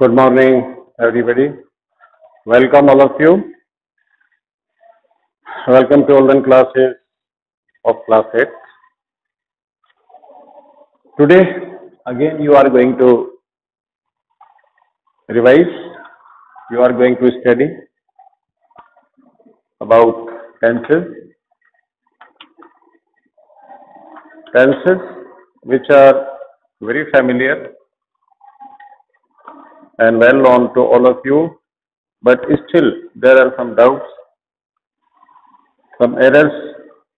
Good morning, everybody. Welcome, all of you. Welcome to online classes of class 8. Today, again, you are going to revise. You are going to study about tenses. Tenses which are very familiar and well known to all of you, but still there are some doubts, some errors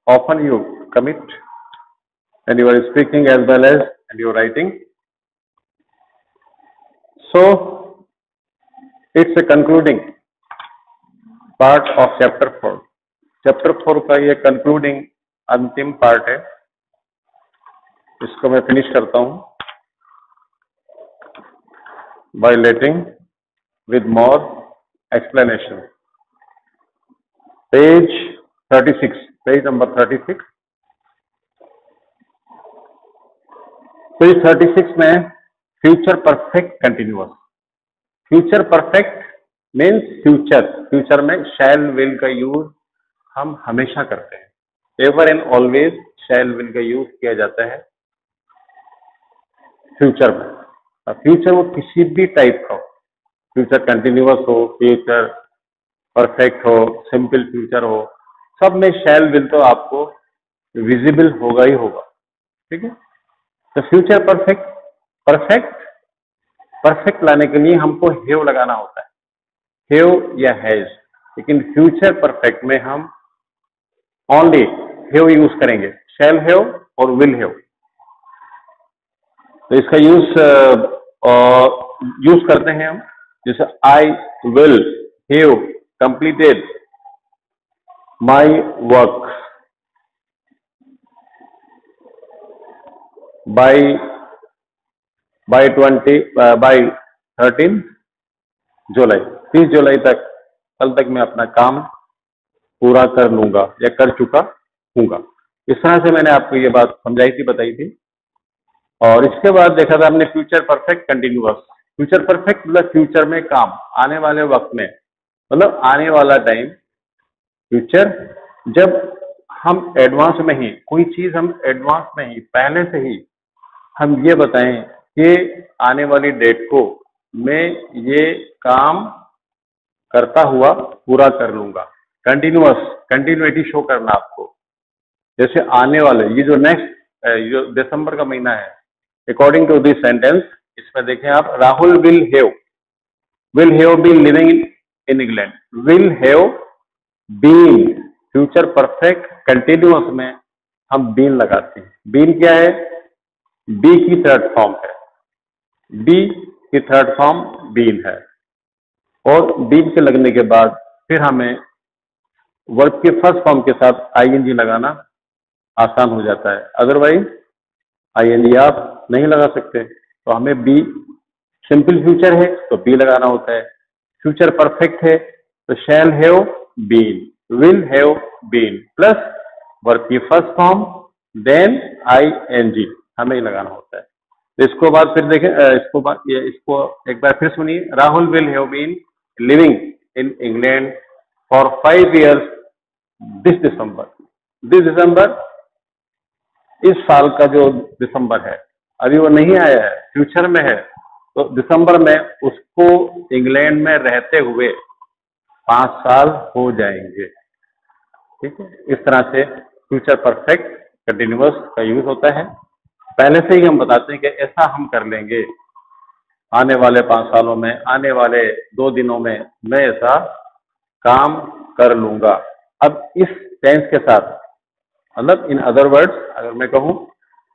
often you commit and you are speaking as well as and you are writing. So it's a concluding part of chapter 4. Chapter 4 का ये concluding अंतिम part है, इसको मैं finish करता हूं by letting with more explanation. Page 36, page number 36. Page 36 में future perfect continuous. Future perfect means future में शैल विल का यूज हम हमेशा करते हैं. Ever and always shell will का यूज किया जाता है फ्यूचर में. फ्यूचर वो किसी भी टाइप का हो, फ्यूचर कंटिन्यूअस हो, फ्यूचर परफेक्ट हो, सिंपल फ्यूचर हो, सब में शैल विल तो आपको विजिबल होगा ही होगा. ठीक है. तो फ्यूचर परफेक्ट लाने के लिए हमको हैव लगाना होता है, हैव या हैज. लेकिन फ्यूचर परफेक्ट में हम ओनली हैव यूज करेंगे, शैल हैव और विल हैव. तो इसका यूज करते हैं हम, जैसे I will have completed my work by 13 जुलाई. 30 जुलाई तक, कल तक मैं अपना काम पूरा कर लूंगा या कर चुका हूंगा. इस तरह से मैंने आपको ये बात समझाई थी, बताई थी. और इसके बाद देखा था हमने future perfect continuous. Future perfect मतलब फ्यूचर में काम, आने वाले वक्त में, मतलब आने वाला टाइम फ्यूचर. जब हम एडवांस में ही कोई चीज, हम एडवांस में ही पहले से ही हम ये बताएं कि आने वाली डेट को मैं ये काम करता हुआ पूरा कर लूंगा. कंटिन्यूटी शो करना आपको. जैसे आने वाले ये जो नेक्स्ट जो दिसंबर का महीना है, अकॉर्डिंग टू दिस सेंटेंस, इसमें देखें आप, Rahul will have been living in England. Will have been future perfect continuous में हम बीन लगाते हैं. बीन क्या है? बी की थर्ड फॉर्म है. बी की थर्ड फॉर्म बीन है. और बीन के लगने के बाद फिर हमें वर्ब के फर्स्ट फॉर्म के साथ आईएनजी लगाना आसान हो जाता है. अदरवाइज आईएनजी आप नहीं लगा सकते. तो हमें बी, सिंपल फ्यूचर है तो बी लगाना होता है. फ्यूचर परफेक्ट है तो shall have been, will have been plus verb की फर्स्ट फॉर्म देन आईएनजी हमें ही लगाना होता है. तो इसको बाद फिर देखें, इसको एक बार फिर सुनिए. Rahul will have been living in England for 5 years this December, इस साल का जो दिसंबर है अभी वो नहीं आया है, फ्यूचर में है. तो दिसंबर में उसको इंग्लैंड में रहते हुए 5 साल हो जाएंगे. ठीक है. इस तरह से फ्यूचर परफेक्ट कंटिन्यूअस का यूज होता है. पहले से ही हम बताते हैं कि ऐसा हम कर लेंगे, आने वाले 5 सालों में, आने वाले 2 दिनों में मैं ऐसा काम कर लूंगा. अब इस टेंस के साथ, मतलब इन अदर वर्ड्स अगर मैं कहूं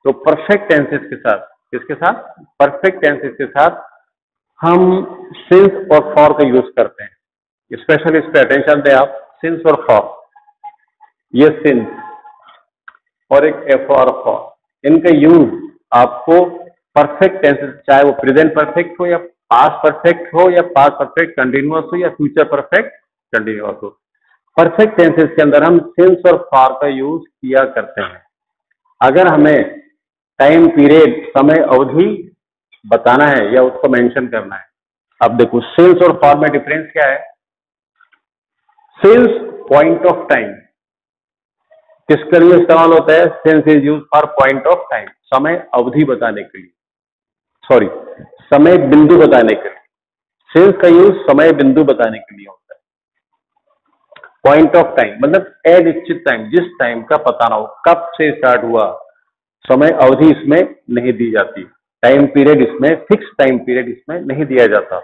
तो परफेक्ट टेंसेस के साथ, किसके साथ? परफेक्ट टेंसेस के साथ हम सिंस और फॉर का यूज करते हैं. स्पेशली इस पे अटेंशन दें आप. सिंस और फॉर, ये सिंस और एक एफ और फॉर, इनका यूज आपको परफेक्ट टेंसेस, चाहे वो प्रेजेंट परफेक्ट हो या पास्ट परफेक्ट हो या पास्ट परफेक्ट कंटिन्यूअस हो या फ्यूचर परफेक्ट कंटिन्यूअस हो, परफेक्ट टेंसेस के अंदर हम सिंस और फॉर का यूज किया करते हैं. अगर हमें टाइम पीरियड, समय अवधि बताना है या उसको मेंशन करना है, अब देखो सिंस और फॉर में डिफरेंस क्या है। सिंस पॉइंट ऑफ टाइम किसके लिए इस्तेमाल होता है? Since is use for point of time, समय अवधि बताने के लिए, सॉरी समय बिंदु बताने के लिए। सिंस का यूज समय बिंदु बताने के लिए होता है। पॉइंट ऑफ टाइम मतलब अनिश्चित टाइम, जिस टाइम का पता ना हो कब से स्टार्ट हुआ, समय अवधि इसमें नहीं दी जाती, टाइम पीरियड इसमें, फिक्स टाइम पीरियड इसमें नहीं दिया जाता।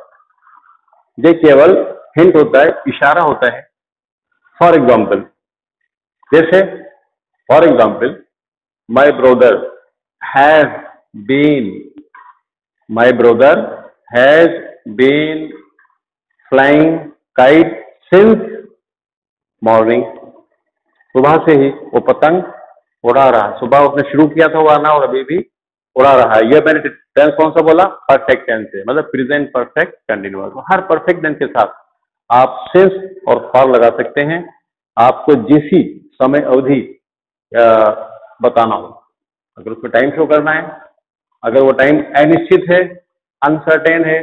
ये केवल हिंट होता है, इशारा होता है। फॉर एग्जाम्पल, जैसे for example my brother has been, my brother has been flying kite since morning, सुबह से ही वो पतंग उड़ा रहा है। सुबह उसने शुरू किया था उड़ाना और अभी भी उड़ा रहा है। ये मैंने टेंस कौन सा बोला? परफेक्ट टेंस है, मतलब प्रेजेंट परफेक्ट कंटिन्यूअस। हर परफेक्ट टेंस के साथ आप सिंस और फॉर लगा सकते हैं, आपको जिसी समय अवधि बताना हो। अगर उसको टाइम शो करना है, अगर वो टाइम अनिश्चित है, अनसर्टेन है,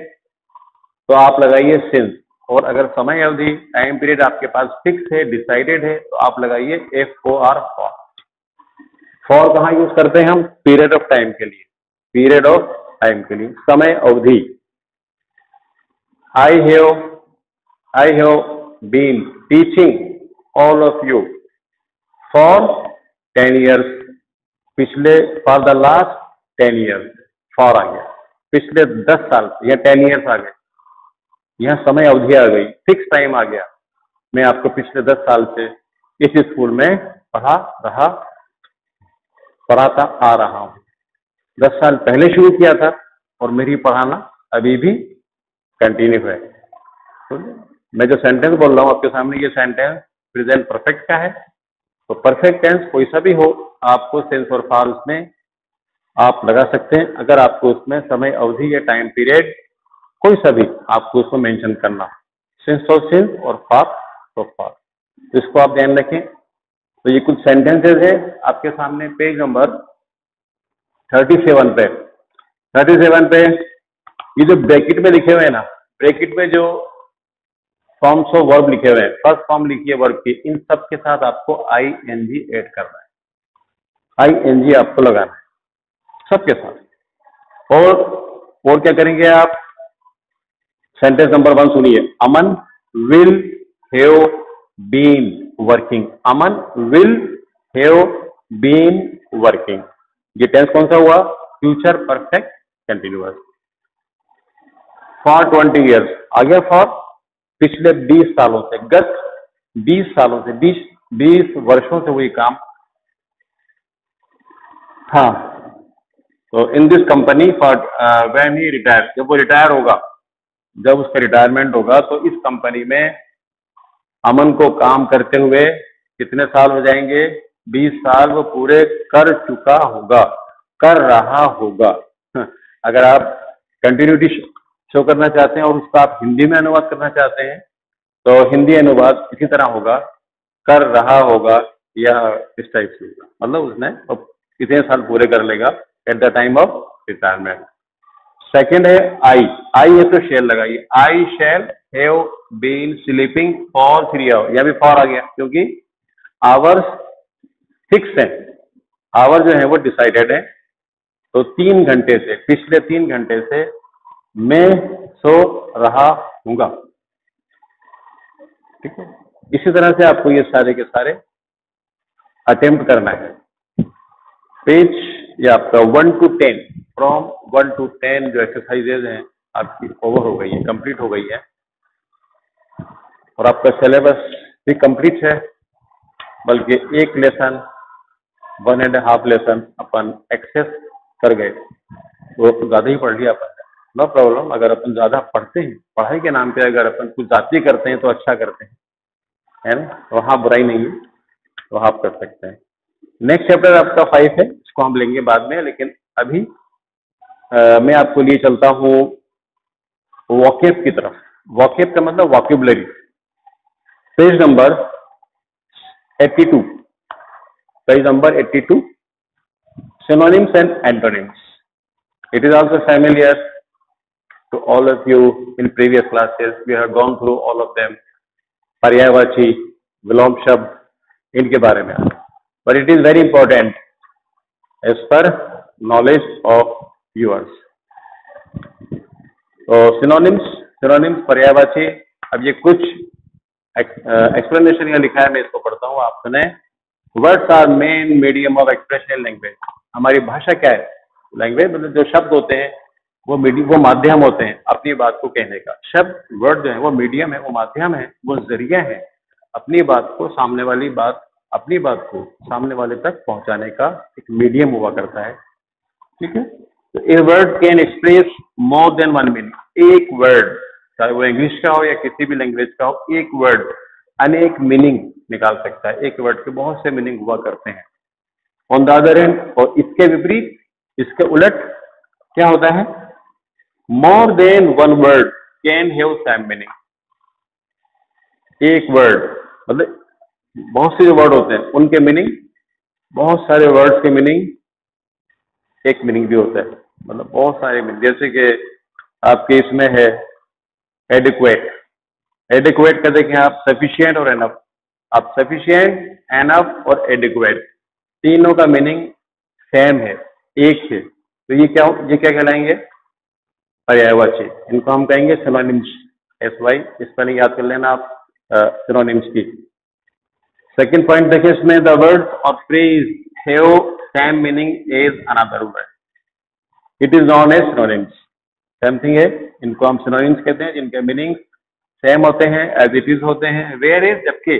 तो आप लगाइए सिंस। और अगर समय अवधि, टाइम पीरियड आपके पास फिक्स है, डिसाइडेड है, तो आप लगाइए FOR फॉर। फॉर कहाँ यूज करते हैं हम? पीरियड ऑफ टाइम के लिए, पीरियड ऑफ टाइम के लिए, समय अवधि। I have been teaching all of you for 10 years, पिछले, for the last 10 years, for आ गया, पिछले 10 साल या 10 years आ गए, यह समय अवधि आ गई, फिक्स टाइम आ गया। मैं आपको पिछले 10 साल से इस स्कूल में पढ़ाता आ रहा हूं। 10 साल पहले शुरू किया था और मेरी पढ़ाना अभी भी कंटिन्यू है। तो मैं जो सेंटेंस बोल रहा हूं आपके सामने, ये सेंटेंस प्रेजेंट परफेक्ट का है। तो परफेक्ट टेंस कोई सा भी हो, आपको सिंस और फॉर उसमें आप लगा सकते हैं। अगर आपको उसमें समय अवधि या टाइम पीरियड कोई सा भी आपको उसको मेंशन करना, सिंस और फॉर तो फॉर, इसको आप ध्यान रखें। तो ये कुछ सेंटेंसेस है आपके सामने, पेज नंबर 37 पे। 37 पे ये जो ब्रैकेट में लिखे हुए हैं ना, ब्रैकेट में जो फॉर्म्स ऑफ वर्ब लिखे हुए हैं, फर्स्ट फॉर्म लिखी है वर्ब की, इन सब के साथ आपको ING ऐड करना है। ING आपको लगाना है सबके साथ। और क्या करेंगे आप? सेंटेंस नंबर 1 सुनिए। Aman will have been working, Aman will have been working. ये टेंस कौन सा हुआ? Future perfect continuous. For 20 years आ गया फॉर, पिछले 20 सालों से, गत 20 सालों से, 20 वर्षों से हुई काम। हाँ, तो in this company for when he retire, जब वो रिटायर होगा, जब उसका रिटायरमेंट होगा, तो इस कंपनी में अमन को काम करते हुए कितने साल हो जाएंगे? 20 साल वो पूरे कर चुका होगा, कर रहा होगा। अगर आप कंटिन्यूटी शो करना चाहते हैं और उसका आप हिंदी में अनुवाद करना चाहते हैं, तो हिंदी अनुवाद इसी तरह होगा, कर रहा होगा, या इस टाइप से होगा, मतलब उसने कितने साल पूरे कर लेगा at the time of retirement. Second है आई है तो शेल लगाइए। I shall have been sleeping for 3 hours, या भी फॉर आ गया क्योंकि आवर्स फिक्स है, आवर जो है वो डिसाइडेड है। तो 3 घंटे से, पिछले 3 घंटे से मैं सो रहा हूंगा। ठीक है, इसी तरह से आपको ये सारे के सारे अटेम्प्ट करना है। पेज ये आपका 1 to 10, फ्रॉम 1 to 10 जो एक्सरसाइजेज हैं आपकी ओवर हो गई है, कंप्लीट हो गई है, और आपका सिलेबस भी कंप्लीट है। बल्कि एक लेसन, 1.5 लेसन अपन एक्सेस कर गए, वो तो ज्यादा ही पढ़ लिया अपन, नो प्रॉब्लम। अगर अपन ज्यादा पढ़ते हैं, पढ़ाई के नाम पे अगर अपन कुछ जाती करते हैं तो अच्छा करते हैं, है ना, वहां बुराई नहीं है, तो आप कर सकते हैं। नेक्स्ट चैप्टर आपका 5 है, इसको हम लेंगे बाद में, लेकिन अभी मैं आपको लिए चलता हूँ वॉकेब की तरफ। वॉकेब का मतलब vocabulary, page number 82, page number 82, synonyms and antonyms. It is also familiar, to all of you in previous classes. We have gone through all of them. पर्यायवाची, विलोम शब्द, इनके बारे में. But it is very important as per knowledge of viewers. तो synonyms पर्यायवाची. अब ये कुछ एक्सप्लेनेशन यहाँ लिखा है, मैं इसको पढ़ता हूँ, आप सुने. Words are main medium of expression in language. हमारी भाषा क्या है? लैंग्वेज मतलब जो शब्द होते हैं वो माध्यम होते हैं अपनी बात को कहने का. शब्द वर्ड जो है वो मीडियम है, वो माध्यम है, वो जरिया है अपनी बात को अपनी बात को सामने वाले तक पहुंचाने का एक मीडियम हुआ करता है. ठीक है. तो a word can express more than one meaning. एक वर्ड, चाहे वो इंग्लिश का हो या किसी भी लैंग्वेज का हो, एक वर्ड अनेक मीनिंग निकाल सकता है. एक वर्ड के बहुत से मीनिंग हुआ करते हैं. ऑन द अदर हैंड, और इसके विपरीत, इसके उलट क्या होता है? More than one word can have same meaning. एक वर्ड मतलब बहुत से जो वर्ड होते हैं उनके मीनिंग, बहुत सारे वर्ड्स के मीनिंग एक मीनिंग भी होता है. मतलब बहुत सारे मीनिंग, जैसे कि आपके इसमें है एडिक्वेट. एडिक्वेट का देखें आप, सफिशिएंट और एनफ. आप सफिशिएंट, एनफ और एडिक्वेट तीनों का मीनिंग सेम है, एक है. तो ये क्या कहलाएंगे? पर्यायवाची. इनको हम कहेंगे सिनोनिम्स. SY स्पेलिंग याद कर लेना आप सिनोनिम्स की. सेकंड पॉइंट देखिए इसमें, द वर्ड और phrase have same meaning as another word. It is known as synonyms. Same thing है, इनको हम सिनोनिम्स कहते हैं जिनके मीनिंग सेम होते हैं, एज इट इज होते हैं. वेयर इज, जबकि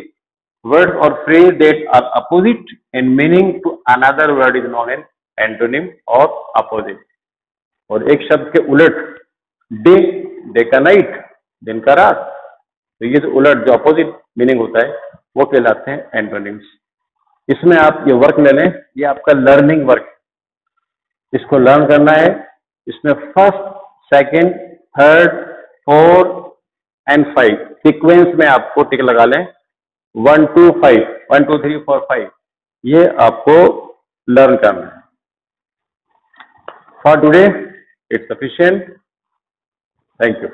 वर्ड और phrase that are opposite in meaning to another word is known as antonym और अपोजिट. और एक शब्द के उलट, डे का नाइट, दिन का रात, तो ये जो उलट जो अपोजिट मीनिंग होता है वो कहलाते हैं एंटोनिम्स. इसमें आप ये वर्क ले लें, ये आपका लर्निंग वर्क, इसको लर्न करना है. इसमें first, second, third, fourth and 5 sequence में आपको टिक लगा लें. 1 2 5, 1 2 3 4 5, ये आपको लर्न करना है. For today it's sufficient. Thank you.